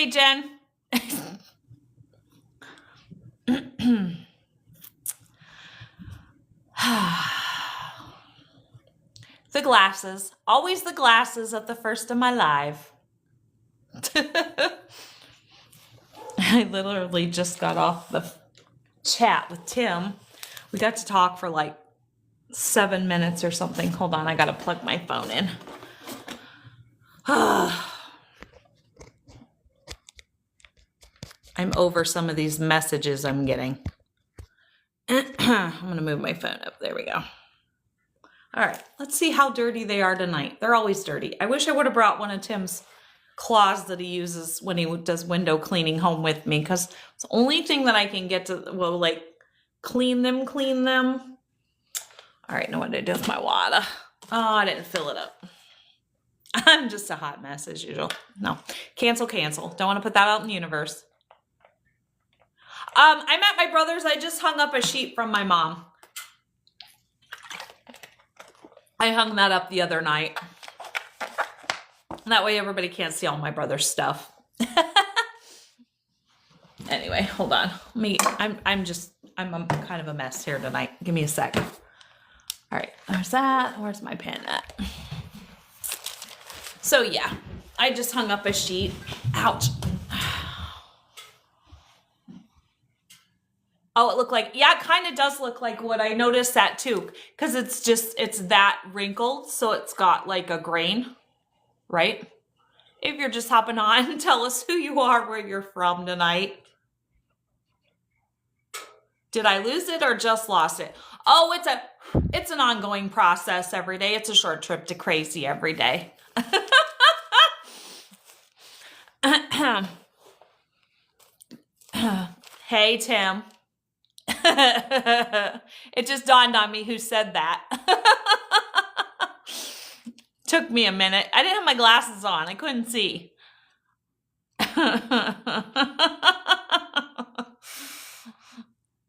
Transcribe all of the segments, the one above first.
Hey, Jen. The glasses. Always the glasses at the first of my live. I literally just got off the chat with Tim. We got to talk for like 7 minutes or something. Hold on, I gotta plug my phone in. I'm over some of these messages I'm getting. I'm gonna move my phone up. There we go. All right, let's see how dirty they are tonight. They're always dirty. I wish I would have brought one of Tim's cloths that he uses when he does window cleaning home with me, because it's the only thing that I can get to, well, like clean them. All right, know what to do with my water. Oh, I didn't fill it up. I'm just a hot mess as usual. No, cancel. Don't want to put that out in the universe. I'm at my brother's. I just hung up a sheet from my mom. I hung that up the other night. That way everybody can't see all my brother's stuff. Anyway, hold on. I'm kind of a mess here tonight. Give me a sec. All right, there's that. Where's my pen at? So yeah, I just hung up a sheet. Ouch. Oh, it looked like, yeah, it kind of does look like what I noticed that too. Because it's that wrinkled. So it's got like a grain, right? If you're just hopping on, tell us who you are, where you're from tonight. Did I lose it or just lost it? Oh, it's an ongoing process every day. It's a short trip to crazy every day. Hey, Tim. It just dawned on me who said that. Took me a minute. I didn't have my glasses on. I couldn't see.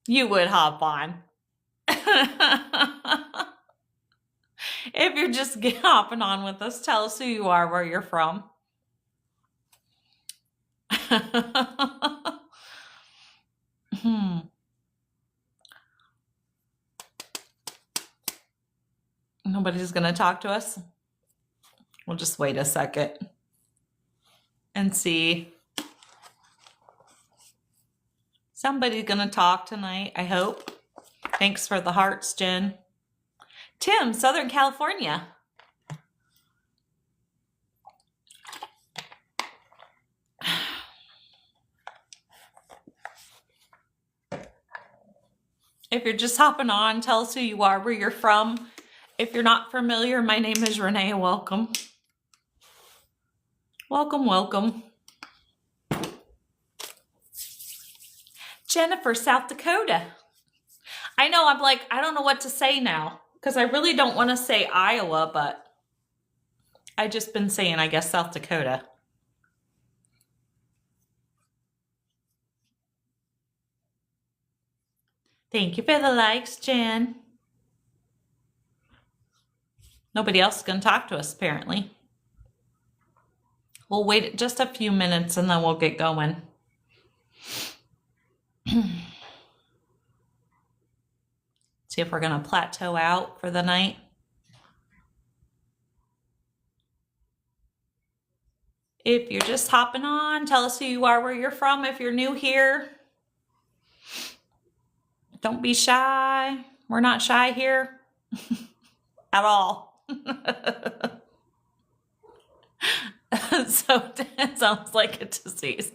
You would hop on. If you're just hopping on with us, tell us who you are, where you're from. Nobody's going to talk to us? We'll just wait a second and see. Somebody's going to talk tonight, I hope. Thanks for the hearts, Jen. Tim, Southern California. If you're just hopping on, tell us who you are, where you're from. If you're not familiar, my name is Renee. Welcome. Welcome. Jennifer, South Dakota. I know, I'm like, I don't know what to say now, because I really don't want to say Iowa, but I just been saying, I guess, South Dakota. Thank you for the likes, Jen. Nobody else is going to talk to us, apparently. We'll wait just a few minutes and then we'll get going. See if we're going to plateau out for the night. If you're just hopping on, tell us who you are, where you're from. If you're new here, don't be shy. We're not shy here at all. So it sounds like a disease.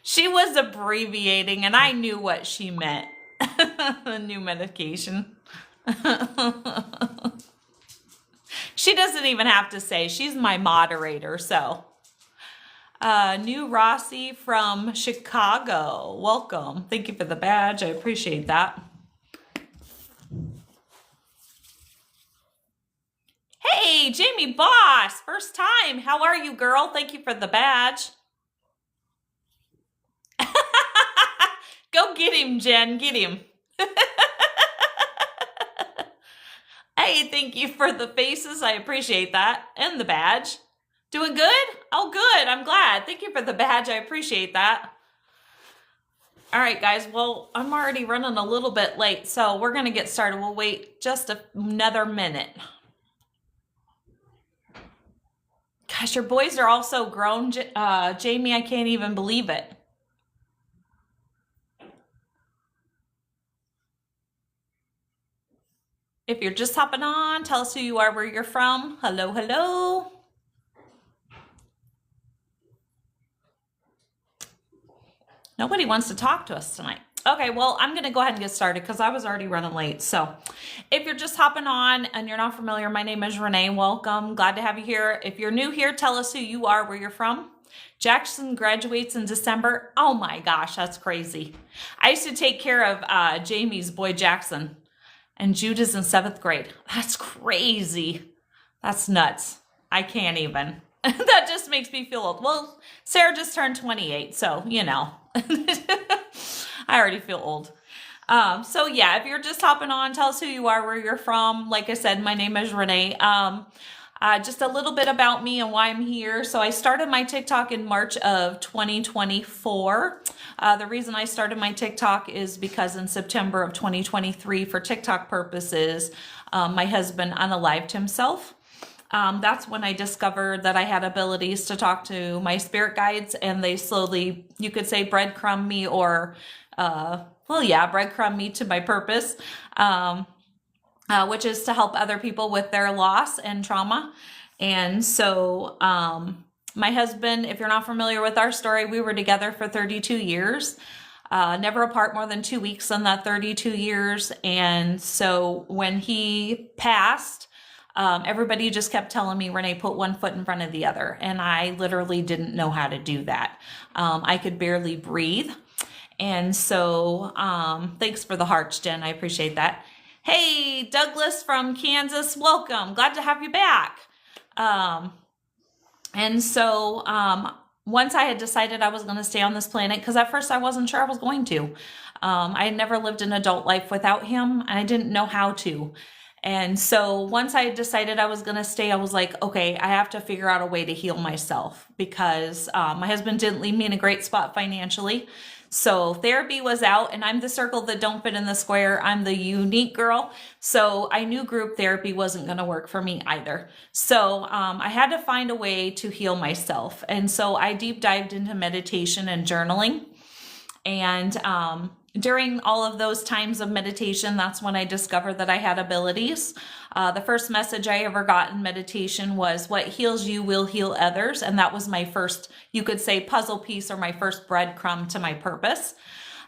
She was abbreviating and I knew what she meant. The new medication. She doesn't even have to say. She's my moderator, so. New Rossi from Chicago. Welcome. Thank you for the badge. I appreciate that. Hey, Jamie Boss. First time. How are you, girl? Thank you for the badge. Go get him, Jen. Get him. Hey, thank you for the faces. I appreciate that. And the badge. Doing good? Oh, good. I'm glad. Thank you for the badge. I appreciate that. All right, guys. Well, I'm already running a little bit late, so we're going to get started. We'll wait just another minute. Gosh, your boys are all so grown, Jamie. I can't even believe it. If you're just hopping on, tell us who you are, where you're from. Hello, hello. Nobody wants to talk to us tonight. Okay, well, I'm going to go ahead and get started because I was already running late. So if you're just hopping on and you're not familiar, my name is Renee. Welcome. Glad to have you here. If you're new here, tell us who you are, where you're from. Jackson graduates in December. Oh my gosh, that's crazy. I used to take care of Jamie's boy Jackson, and Jude is in 7th grade. That's crazy. That's nuts. I can't even. That just makes me feel old. Well, Sarah just turned 28, so, you know. I already feel old. So yeah, if you're just hopping on, tell us who you are, where you're from. Like I said, my name is Renee. Just a little bit about me and why I'm here. So I started my TikTok in March of 2024. The reason I started my TikTok is because in September of 2023, for TikTok purposes, my husband unalived himself. That's when I discovered that I had abilities to talk to my spirit guides, and they slowly, you could say, breadcrumb me or, breadcrumb me to my purpose, which is to help other people with their loss and trauma. And so my husband, if you're not familiar with our story, we were together for 32 years. Never apart more than 2 weeks in that 32 years. And so when he passed, everybody just kept telling me, Renee, put one foot in front of the other. And I literally didn't know how to do that. I could barely breathe. And so thanks for the hearts, Jen. I appreciate that. Hey, Douglas from Kansas, welcome. Glad to have you back. And so once I had decided I was going to stay on this planet, because at first I wasn't sure I was going to. I had never lived an adult life without him, and I didn't know how to. And so once I decided I was going to stay, I was like, okay, I have to figure out a way to heal myself, because my husband didn't leave me in a great spot financially. So therapy was out, and I'm the circle that don't fit in the square. I'm the unique girl. So I knew group therapy wasn't going to work for me either. So I had to find a way to heal myself. And so I deep dived into meditation and journaling. And during all of those times of meditation, that's when I discovered that I had abilities. The first message I ever got in meditation was, what heals you will heal others. And that was my first, you could say, puzzle piece, or my first breadcrumb to my purpose.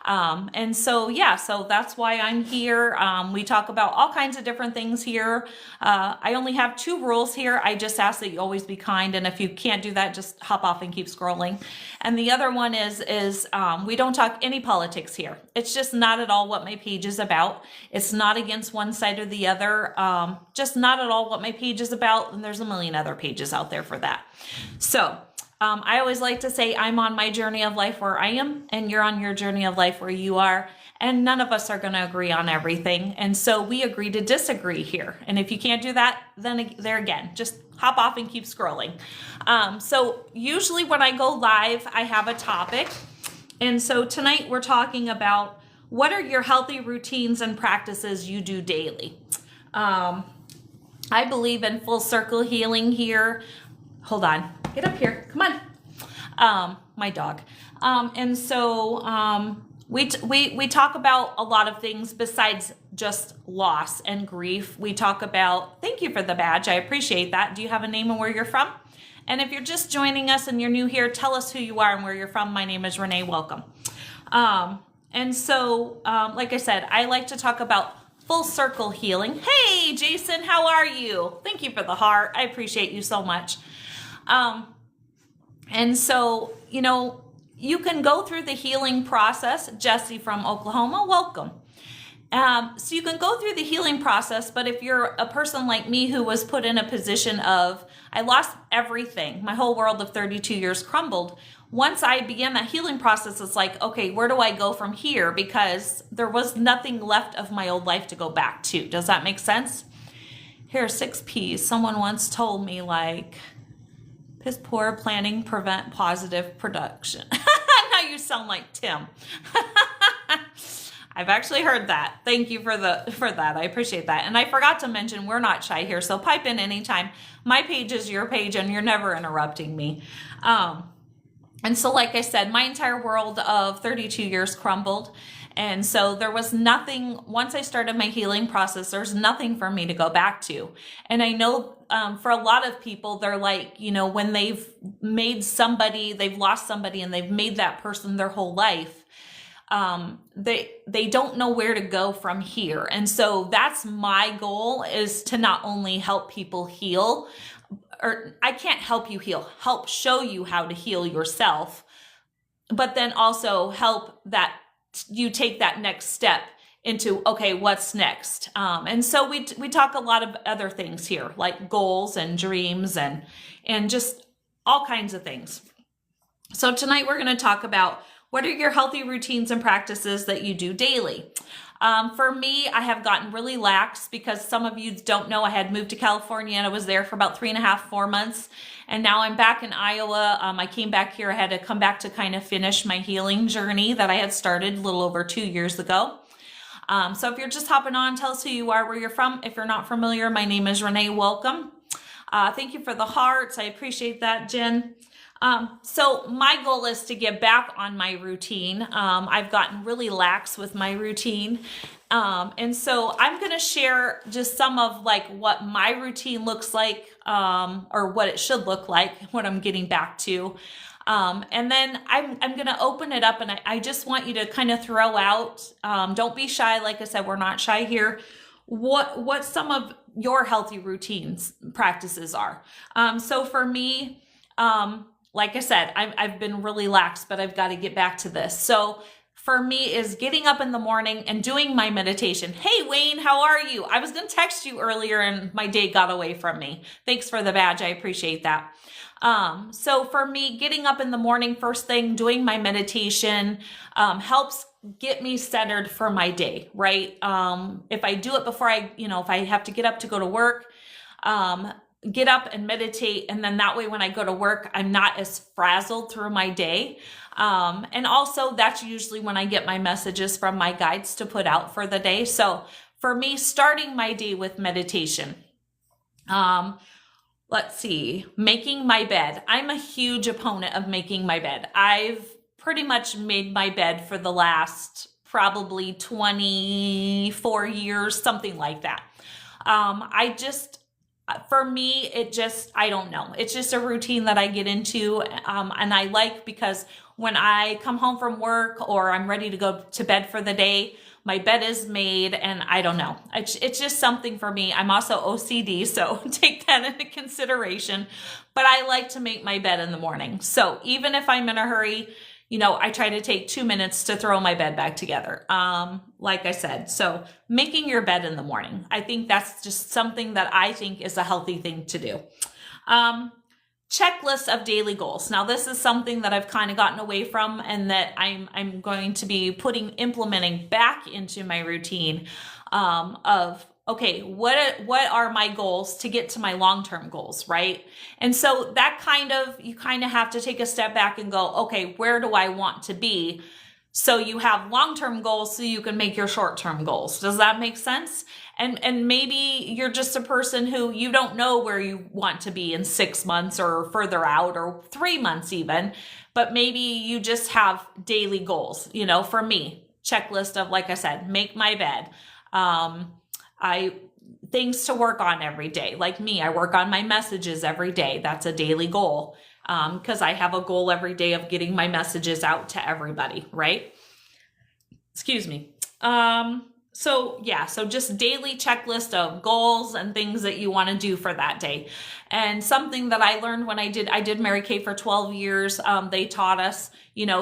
And so, yeah, so that's why I'm here. We talk about all kinds of different things here. I only have 2 rules here. I just ask that you always be kind. And if you can't do that, just hop off and keep scrolling. And the other one is we don't talk any politics here. It's just not at all what my page is about. It's not against one side or the other. Just not at all what my page is about. And there's a million other pages out there for that. So I always like to say I'm on my journey of life where I am, and you're on your journey of life where you are, and none of us are going to agree on everything. And so we agree to disagree here. And if you can't do that, then there again, just hop off and keep scrolling. So usually when I go live, I have a topic. And so tonight we're talking about, what are your healthy routines and practices you do daily? I believe in full circle healing here. Hold on. Get up here. Come on. My dog. And so we talk about a lot of things besides just loss and grief. We talk about, thank you for the badge. I appreciate that. Do you have a name and where you're from? And if you're just joining us and you're new here, tell us who you are and where you're from. My name is Renee. Welcome. And so, like I said, I like to talk about full circle healing. Hey, Jason, how are you? Thank you for the heart. I appreciate you so much. And so, you know, you can go through the healing process. Jesse from Oklahoma, welcome. So you can go through the healing process, but if you're a person like me who was put in a position of, I lost everything, my whole world of 32 years crumbled. Once I began that healing process, it's like, okay, where do I go from here? Because there was nothing left of my old life to go back to. Does that make sense? Here are 6 P's. Someone once told me, like, Piss poor planning prevent positive production. Now you sound like Tim. I've actually heard that. Thank you for that. I appreciate that. And I forgot to mention we're not shy here, so pipe in anytime. My page is your page, and you're never interrupting me. And so, like I said, my entire world of 32 years crumbled. And so there was nothing, once I started my healing process, there's nothing for me to go back to. And I know for a lot of people, they're like, you know, when they've made somebody, they've lost somebody and they've made that person their whole life, they don't know where to go from here. And so that's my goal, is to not only help people heal, or I can't help you heal, help show you how to heal yourself, but then also help that you take that next step into, okay, what's next? And so we talk a lot of other things here, like goals and dreams and just all kinds of things. So tonight we're going to talk about, what are your healthy routines and practices that you do daily? For me, I have gotten really lax, because some of you don't know, I had moved to California and I was there for about 3.5, 4 months. And now I'm back in Iowa. I came back here. I had to come back to kind of finish my healing journey that I had started a little over 2 years ago. So if you're just hopping on, tell us who you are, where you're from. If you're not familiar, my name is Renee. Welcome. Thank you for the hearts. I appreciate that, Jen. So my goal is to get back on my routine. I've gotten really lax with my routine. And so I'm going to share just some of like what my routine looks like, or what it should look like, what I'm getting back to. And then I'm going to open it up, and I just want you to kind of throw out, don't be shy. Like I said, we're not shy here. What some of your healthy routines practices are. So for me, like I said, I've been really lax, but I've got to get back to this. So for me is getting up in the morning and doing my meditation. Hey, Wayne, how are you? I was going to text you earlier and my day got away from me. Thanks for the badge. I appreciate that. So for me, getting up in the morning, first thing, doing my meditation, helps get me centered for my day, right? If I do it before if I have to get up to go to work, get up and meditate. And then that way, when I go to work, I'm not as frazzled through my day. And also that's usually when I get my messages from my guides to put out for the day. So for me, starting my day with meditation, let's see, making my bed. I'm a huge opponent of making my bed. I've pretty much made my bed for the last probably 24 years, something like that. For me, I don't know. It's just a routine that I get into. And I like, because when I come home from work or I'm ready to go to bed for the day, my bed is made, and I don't know. It's just something for me. I'm also OCD, so take that into consideration. But I like to make my bed in the morning. So even if I'm in a hurry, I try to take 2 minutes to throw my bed back together. Like I said, so making your bed in the morning, I think that's just something that I think is a healthy thing to do. Checklist of daily goals. Now, this is something that I've kind of gotten away from, and that I'm going to be implementing back into my routine, of, okay, what are my goals to get to my long-term goals, right? And so that you kind of have to take a step back and go, okay, where do I want to be? So you have long-term goals so you can make your short-term goals. Does that make sense? And maybe you're just a person who you don't know where you want to be in 6 months or further out, or 3 months even, but maybe you just have daily goals. For me, checklist of, like I said, make my bed. Things to work on every day. Like me, I work on my messages every day. That's a daily goal. Because I have a goal every day of getting my messages out to everybody, right? Excuse me. So just daily checklist of goals and things that you want to do for that day. And something that I learned when I did Mary Kay for 12 years, they taught us,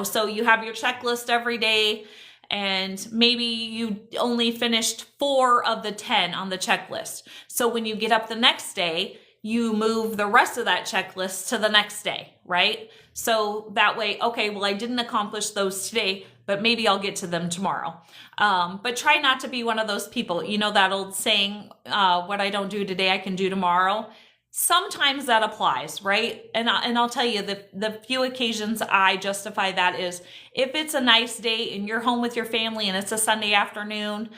so you have your checklist every day, and maybe you only finished 4 of the 10 on the checklist. So when you get up the next day, you move the rest of that checklist to the next day, right? So that way, okay, well, I didn't accomplish those today, but maybe I'll get to them tomorrow. But try not to be one of those people. That old saying, what I don't do today, I can do tomorrow. sometimes that applies, right? And I'll tell you, the few occasions I justify that is if it's a nice day and you're home with your family and it's a Sunday afternoon,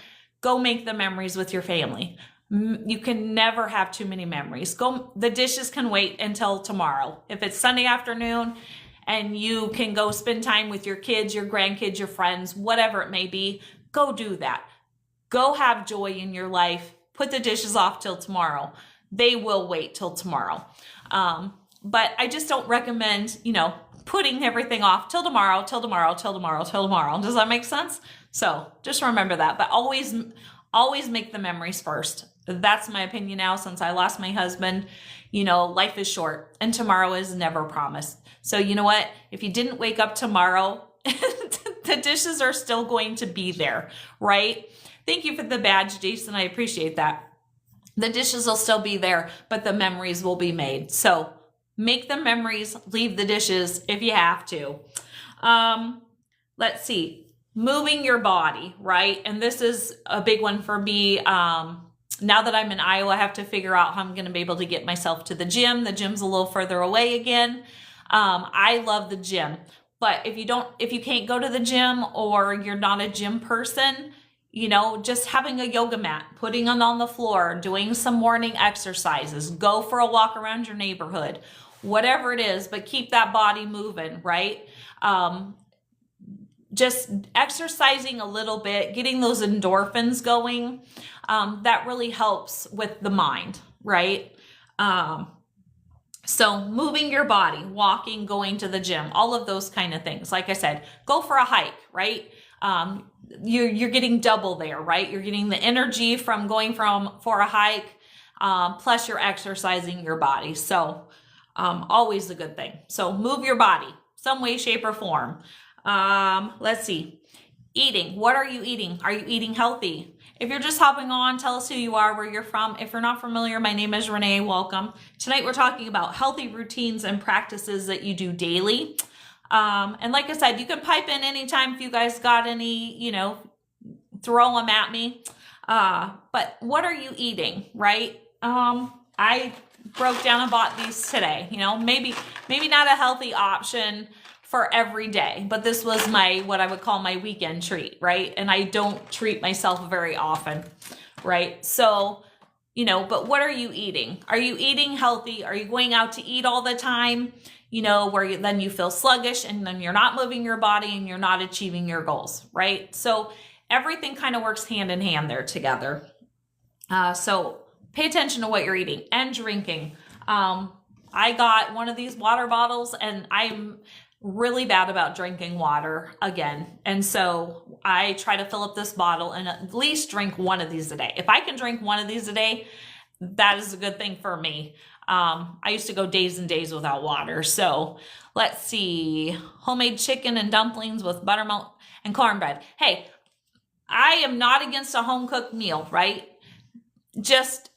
go make the memories with your family. You can never have too many memories. The dishes can wait until tomorrow. If it's Sunday afternoon and you can go spend time with your kids, your grandkids, your friends, whatever it may be, go do that. Go have joy in your life. Put the dishes off till tomorrow. They will wait till tomorrow. But I just don't recommend, putting everything off till tomorrow, till tomorrow, till tomorrow, till tomorrow. Does that make sense? So just remember that, but always make the memories first. That's my opinion now since I lost my husband. Life is short and tomorrow is never promised. So you know what? If you didn't wake up tomorrow, the dishes are still going to be there, right? Thank you for the badge, Jason. I appreciate that. The dishes will still be there, but the memories will be made. So make the memories, leave the dishes if you have to. Let's see. Moving your body, right? And this is a big one for me. Now that I'm in Iowa, I have to figure out how I'm going to be able to get myself to the gym. The gym's a little further away again. I love the gym, but if you can't go to the gym or you're not a gym person, just having a yoga mat, putting it on the floor, doing some morning exercises, go for a walk around your neighborhood, whatever it is, but keep that body moving, right? Just exercising a little bit, getting those endorphins going, that really helps with the mind, right? So moving your body, walking, going to the gym, all of those kind of things. Like I said, go for a hike, right? You're getting double there, right? You're getting the energy from going for a hike, plus you're exercising your body. So always a good thing. So move your body, some way, shape, or form. Let's see. Eating. What are you eating? Are you eating healthy? If you're just hopping on, tell us who you are, where you're from. If you're not familiar, my name is Renee. Welcome. Tonight we're talking about healthy routines and practices that you do daily. And like I said, you can pipe in anytime if you guys got any, throw them at me. But what are you eating, right? I broke down and bought these today, maybe not a healthy option for every day, but this was what I would call my weekend treat, right? And I don't treat myself very often, right? So, but what are you eating? Are you eating healthy? Are you going out to eat all the time? Then you feel sluggish and then you're not moving your body and you're not achieving your goals, right? So everything kind of works hand in hand there together. So pay attention to what you're eating and drinking. I got one of these water bottles and I'm really bad about drinking water again. And so I try to fill up this bottle and at least drink one of these a day. If I can drink one of these a day, that is a good thing for me. I used to go days and days without water. So let's see, homemade chicken and dumplings with buttermilk and cornbread. Hey, I am not against a home cooked meal, right? Just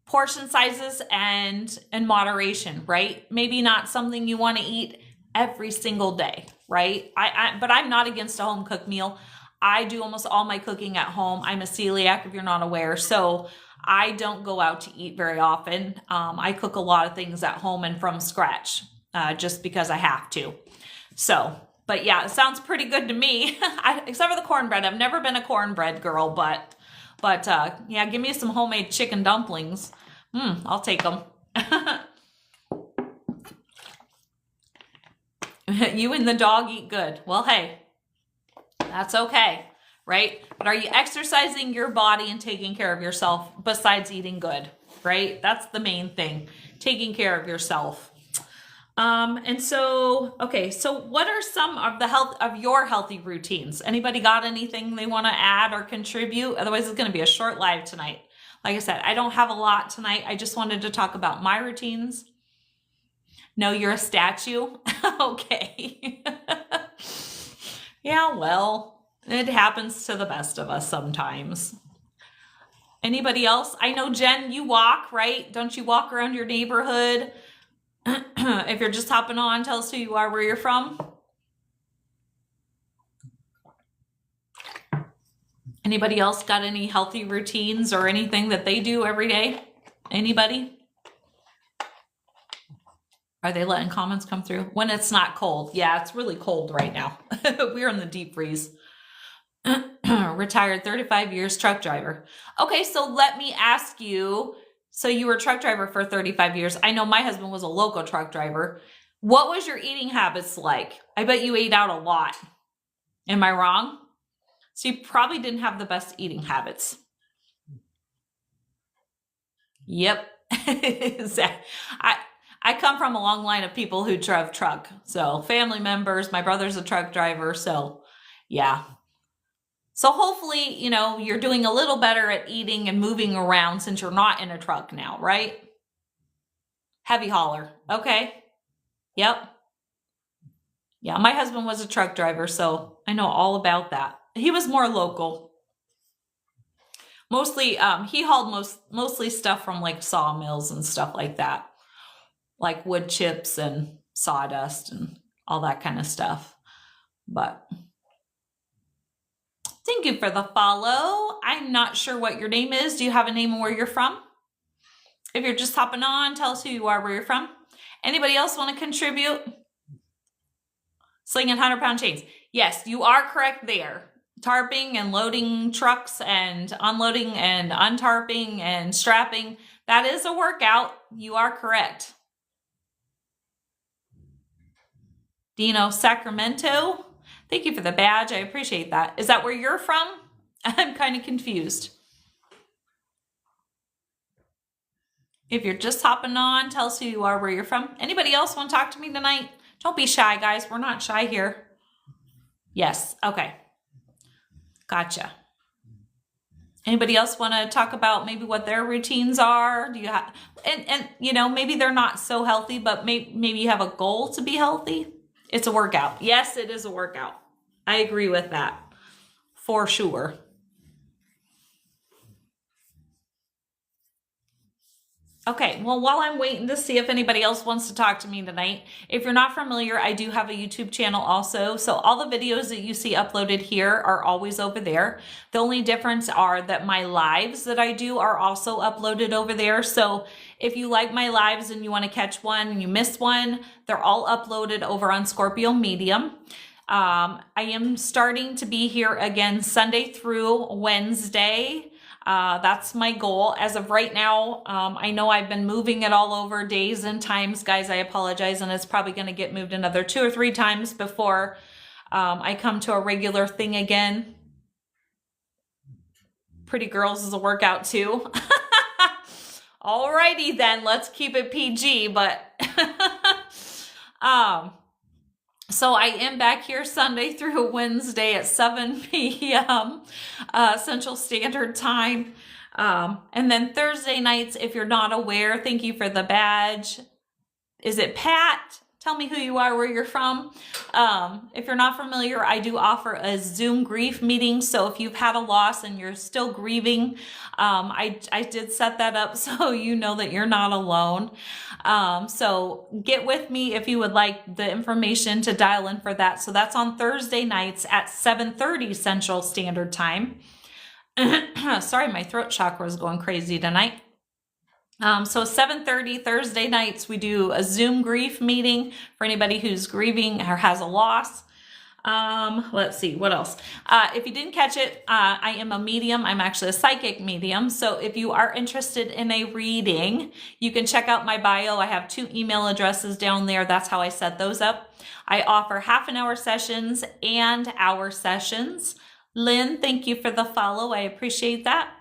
portion sizes and moderation, right? Maybe not something you want to eat every single day, right? But I'm not against a home cooked meal. I do almost all my cooking at home. I'm a celiac if you're not aware. So I don't go out to eat very often. I cook a lot of things at home and from scratch, just because I have to. So, but yeah, it sounds pretty good to me. Except for the cornbread. I've never been a cornbread girl, but yeah, give me some homemade chicken dumplings. I'll take them. You and the dog eat good. Well, hey, that's okay, right? But are you exercising your body and taking care of yourself besides eating good, right? That's the main thing, taking care of yourself. And so, okay, so what are some of your healthy routines? Anybody got anything they want to add or contribute? Otherwise, it's going to be a short live tonight. Like I said, I don't have a lot tonight. I just wanted to talk about my routines. No, you're a statue? Okay. Yeah, well, it happens to the best of us sometimes. Anybody else? I know, Jen, you walk, right? Don't you walk around your neighborhood? If you're just hopping on, tell us who you are, where you're from. Anybody else got any healthy routines or anything that they do every day? Anybody? Are they letting comments come through? When it's not cold. Yeah, it's really cold right now. We're in the deep freeze. Retired 35 years truck driver. Okay, so let me ask you, so you were a truck driver for 35 years. I know my husband was a local truck driver. What was your eating habits like? I bet you ate out a lot. Am I wrong? So you probably didn't have the best eating habits. Yep. I come from a long line of people who drive truck. So family members, my brother's a truck driver. So yeah. So hopefully, you know, you're doing a little better at eating and moving around since you're not in a truck now, right? Heavy hauler. Okay. Yep. Yeah, my husband was a truck driver, so I know all about that. He was more local. Mostly, he hauled mostly stuff from like sawmills and stuff like that, like wood chips and sawdust and all that kind of stuff. But thank you for the follow. I'm not sure what your name is. Do you have a name and where you're from? If you're just hopping on, tell us who you are, where you're from. Anybody else want to contribute? Slinging 100-pound chains. Yes, you are correct there. Tarping and loading trucks and unloading and untarping and strapping. That is a workout. You are correct. Dino, Sacramento. Thank you for the badge. I appreciate that. Is that where you're from? I'm kind of confused. If you're just hopping on, tell us who you are, where you're from. Anybody else want to talk to me tonight? Don't be shy, guys. We're not shy here. Yes. Okay. Gotcha. Anybody else want to talk about maybe what their routines are? Do you have, and you know, maybe they're not so healthy, but maybe you have a goal to be healthy. It's a workout. Yes, it is a workout. I agree with that for sure. Okay, well, while I'm waiting to see if anybody else wants to talk to me tonight, if you're not familiar, I do have a YouTube channel also. So all the videos that you see uploaded here are always over there. The only difference are that my lives that I do are also uploaded over there. So if you like my lives and you want to catch one and you miss one, they're all uploaded over on Scorpio Medium. I am starting to be here again Sunday through Wednesday. That's my goal. As of right now, I know I've been moving it all over days and times, guys. I apologize, and it's probably going to get moved another 2 or 3 times before I come to a regular thing again. Pretty Girls is a workout too. Alrighty then, let's keep it PG, but so I am back here Sunday through Wednesday at 7 p.m. Central Standard Time. And then Thursday nights, if you're not aware, thank you for the badge. Is it Pat? Tell me who you are, where you're from. If you're not familiar, I do offer a Zoom grief meeting. So if you've had a loss and you're still grieving, I did set that up so you know that you're not alone. So get with me if you would like the information to dial in for that. So that's on Thursday nights at 7:30 Central Standard Time. Sorry, my throat chakra is going crazy tonight. So 7:30 Thursday nights, we do a Zoom grief meeting for anybody who's grieving or has a loss. Let's see, what else? If you didn't catch it, I am a medium. I'm actually a psychic medium. So if you are interested in a reading, you can check out my bio. I have 2 email addresses down there. That's how I set those up. I offer half-an-hour sessions and hour sessions. Lynn, thank you for the follow. I appreciate that.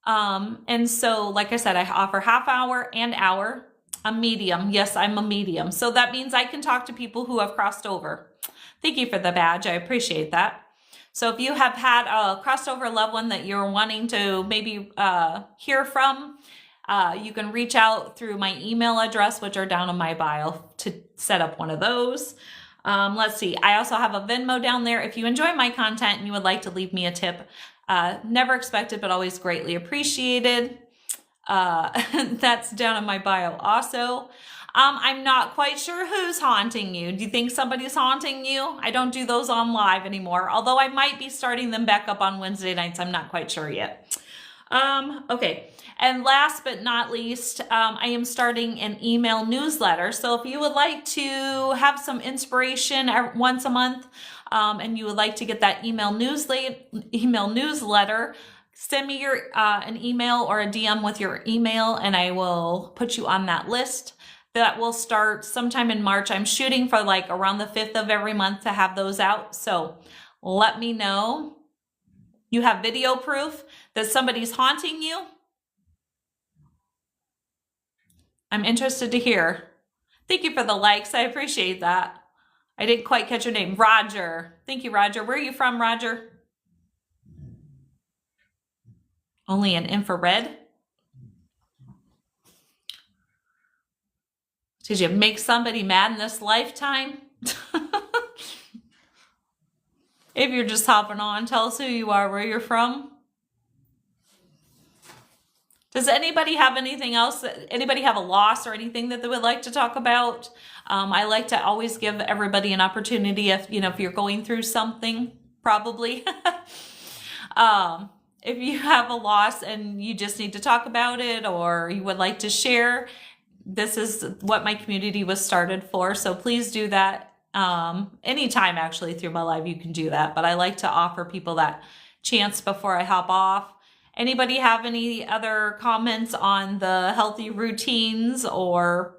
And so, like I said, I offer half hour and hour, a medium. Yes, I'm a medium. So that means I can talk to people who have crossed over. Thank you for the badge. I appreciate that. So if you have had a crossed over loved one that you're wanting to maybe hear from, you can reach out through my email address, which are down in my bio, to set up one of those. Let's see. I also have a Venmo down there. If you enjoy my content and you would like to leave me a tip, never expected, but always greatly appreciated. That's down in my bio also. I'm not quite sure who's haunting you. Do you think somebody's haunting you? I don't do those on live anymore, although I might be starting them back up on Wednesday nights. I'm not quite sure yet. Okay. And last but not least, I am starting an email newsletter. So if you would like to have some inspiration once a month, and you would like to get that email newsletter, send me your an email or a DM with your email, and I will put you on that list. That will start sometime in March. I'm shooting for like around the 5th of every month to have those out. So let me know. You have video proof that somebody's haunting you? I'm interested to hear. Thank you for the likes. I appreciate that. I didn't quite catch your name. Roger. Thank you, Roger. Where are you from, Roger? Only in infrared? Did you make somebody mad in this lifetime? If you're just hopping on, tell us who you are, where you're from. Does anybody have anything else? Anybody have a loss or anything that they would like to talk about? I like to always give everybody an opportunity if you're going through something, probably. If you have a loss and you just need to talk about it or you would like to share, this is what my community was started for. So please do that. Anytime actually through my live, you can do that. But I like to offer people that chance before I hop off. Anybody have any other comments on the healthy routines or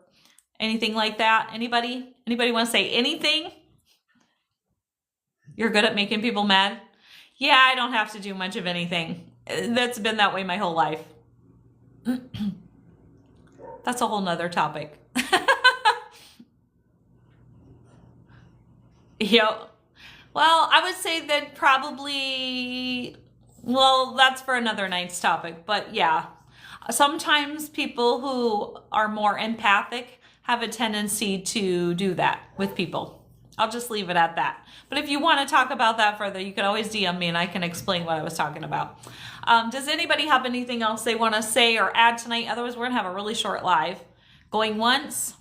anything like that? Anybody want to say anything? You're good at making people mad? Yeah, I don't have to do much of anything. That's been that way my whole life. That's a whole nother topic. Yep. Well, I would say that probably, well, that's for another night's topic, but yeah. Sometimes people who are more empathic have a tendency to do that with people. I'll just leave it at that. But if you want to talk about that further, you can always DM me and I can explain what I was talking about. Does anybody have anything else they want to say or add tonight? Otherwise, we're going to have a really short live. Going once?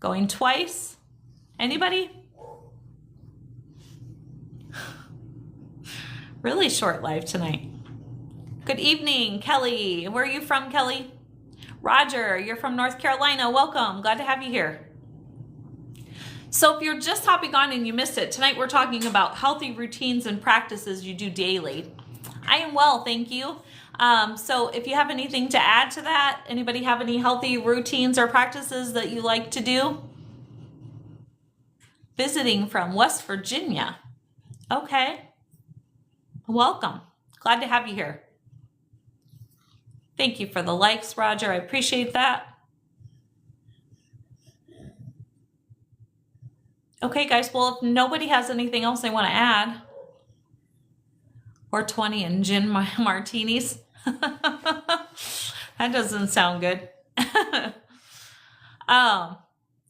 Going twice? Anybody? Really short live tonight. Good evening, Kelly. Where are you from, Kelly? Roger, you're from North Carolina. Welcome. Glad to have you here. So if you're just hopping on and you missed it, tonight we're talking about healthy routines and practices you do daily. I am well, thank you. So if you have anything to add to that, anybody have any healthy routines or practices that you like to do? Visiting from West Virginia. Okay. Welcome. Glad to have you here. Thank you for the likes, Roger. I appreciate that. Okay, guys. Well, if nobody has anything else they want to add, or 20 and gin martinis. That doesn't sound good.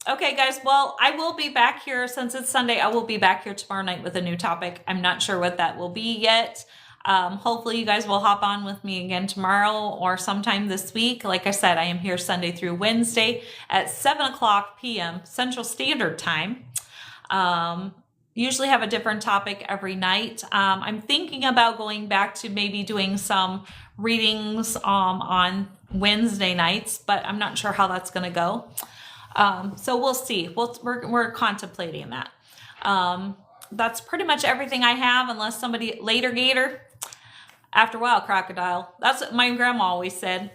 Okay, guys. Well, I will be back here since it's Sunday. I will be back here tomorrow night with a new topic. I'm not sure what that will be yet. Hopefully you guys will hop on with me again tomorrow or sometime this week. Like I said, I am here Sunday through Wednesday at 7:00 p.m. Central Standard Time. Usually have a different topic every night. I'm thinking about going back to maybe doing some readings on Wednesday nights, but I'm not sure how that's going to go. So we'll see. We're contemplating that. That's pretty much everything I have, unless somebody later gator. After a while, crocodile. That's what my grandma always said.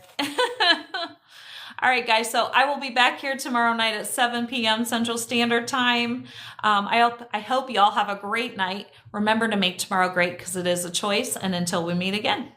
All right, guys. So I will be back here tomorrow night at 7 p.m. Central Standard Time. I hope you all have a great night. Remember to make tomorrow great because it is a choice. And until we meet again.